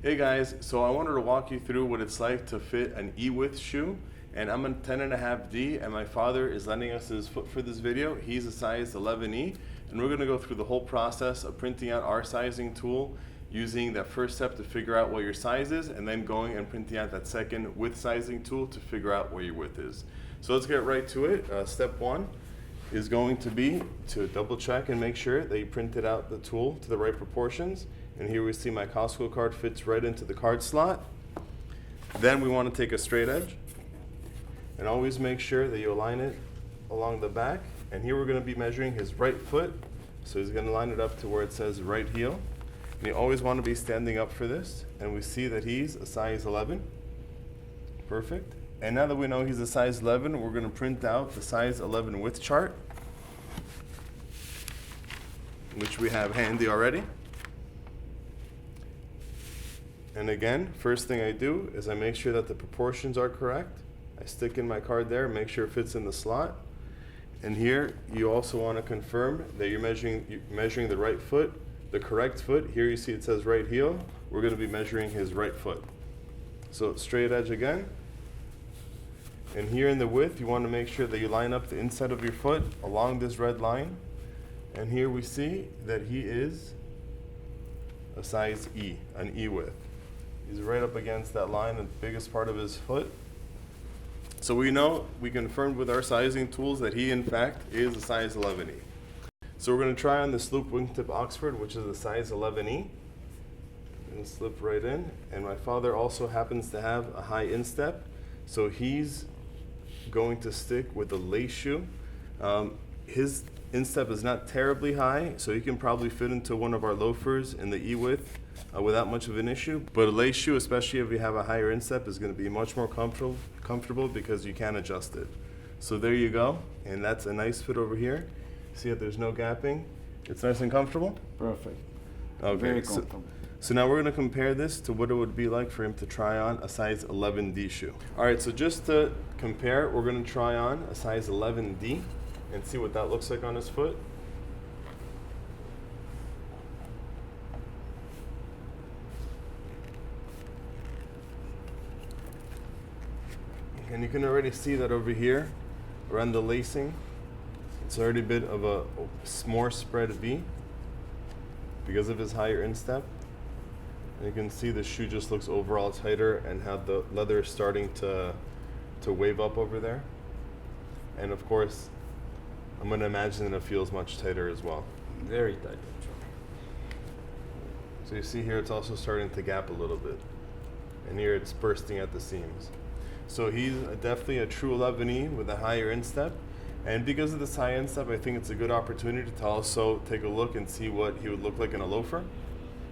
Hey guys, so I wanted to walk you through what it's like to fit an E-width shoe, and I'm a 10.5D, and my father is lending us his foot for this video. He's a size 11E, and we're gonna go through the whole process of printing out our sizing tool, using that first step to figure out what your size is, and then going and printing out that second width sizing tool to figure out what your width is. So let's get right to it. Step one is going to be to double check and make sure that you printed out the tool to the right proportions. And here we see my Costco card fits right into the card slot. Then we want to take a straight edge and always make sure that you align it along the back. And here we're going to be measuring his right foot. So he's going to line it up to where it says right heel. And you always want to be standing up for this. And we see that he's a size 11. Perfect. And now that we know he's a size 11, we're going to print out the size 11 width chart, which we have handy already. And again, first thing I do is I make sure that the proportions are correct. I stick in my card there, make sure it fits in the slot. And here, you also want to confirm that you're measuring the right foot, the correct foot. Here you see it says right heel. We're going to be measuring his right foot. So straight edge again. And here in the width, you want to make sure that you line up the inside of your foot along this red line. And here we see that he is a size E, an E width. He's right up against that line, the biggest part of his foot. So we know, we confirmed with our sizing tools that he in fact is a size 11E. So we're going to try on this loop wingtip Oxford, which is a size 11E. And slip right in. And my father also happens to have a high instep, so he's going to stick with the lace shoe. His instep is not terribly high, so he can probably fit into one of our loafers in the E width without much of an issue. But a lace shoe, especially if you have a higher instep, is going to be much more comfortable because you can adjust it. So there you go, and that's a nice fit over here. See that there's no gapping. It's nice and comfortable? Perfect. Okay. Very comfortable. So now we're going to compare this to what it would be like for him to try on a size 11D shoe. All right, so just to compare, we're going to try on a size 11D and see what that looks like on his foot. And you can already see that over here, around the lacing, it's already a bit of a more spread V because of his higher instep. And you can see the shoe just looks overall tighter and how the leather is starting to wave up over there. And of course, I'm going to imagine that it feels much tighter as well. Very tight. So you see here it's also starting to gap a little bit. And here it's bursting at the seams. So he's definitely a true 11E with a higher instep. And because of this high instep, I think it's a good opportunity to also take a look and see what he would look like in a loafer.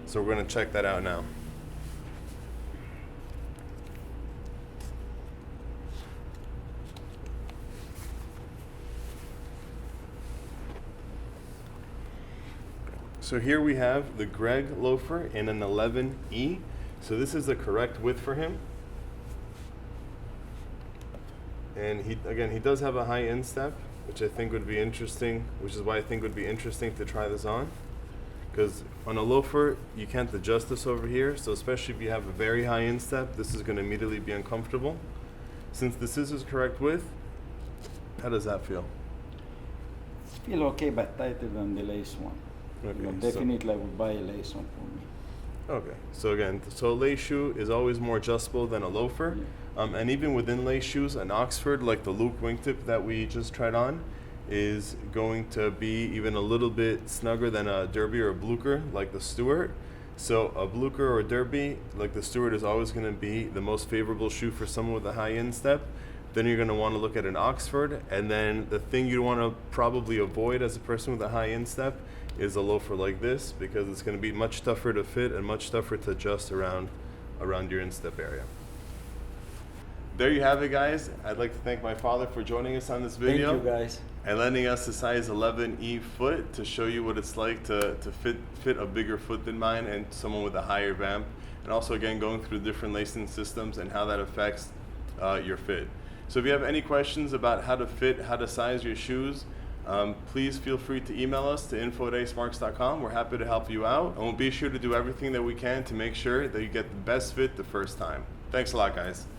So we're going to check that out now. So here we have the Greg loafer in an 11E. So this is the correct width for him. And he does have a high instep, which I think would be interesting, which is why I think would be interesting to try this on. Because on a loafer, you can't adjust this over here, so especially if you have a very high instep, this is going to immediately be uncomfortable. Since this is his correct width, how does that feel? Feel okay, but tighter than the lace one. Okay, But definitely I would buy a lace one for me. Okay, so again, so a lace shoe is always more adjustable than a loafer. Yeah. And even within lace shoes, an Oxford, like the Luke wingtip that we just tried on, is going to be even a little bit snugger than a Derby or a Blucher, like the Stuart. So a Blucher or a Derby, like the Stuart, is always going to be the most favorable shoe for someone with a high instep. Then you're going to want to look at an Oxford, and then the thing you want to probably avoid as a person with a high instep is a loafer like this, because it's going to be much tougher to fit and much tougher to adjust around your instep area. There you have it, guys. I'd like to thank my father for joining us on this video. Thank you, guys. And lending us a size 11E foot to show you what it's like to fit a bigger foot than mine and someone with a higher vamp. And also, again, going through different lacing systems and how that affects your fit. So if you have any questions about how to fit, how to size your shoes, Please feel free to email us to info@acemarks.com. We're happy to help you out, and we'll be sure to do everything that we can to make sure that you get the best fit the first time. Thanks a lot, guys.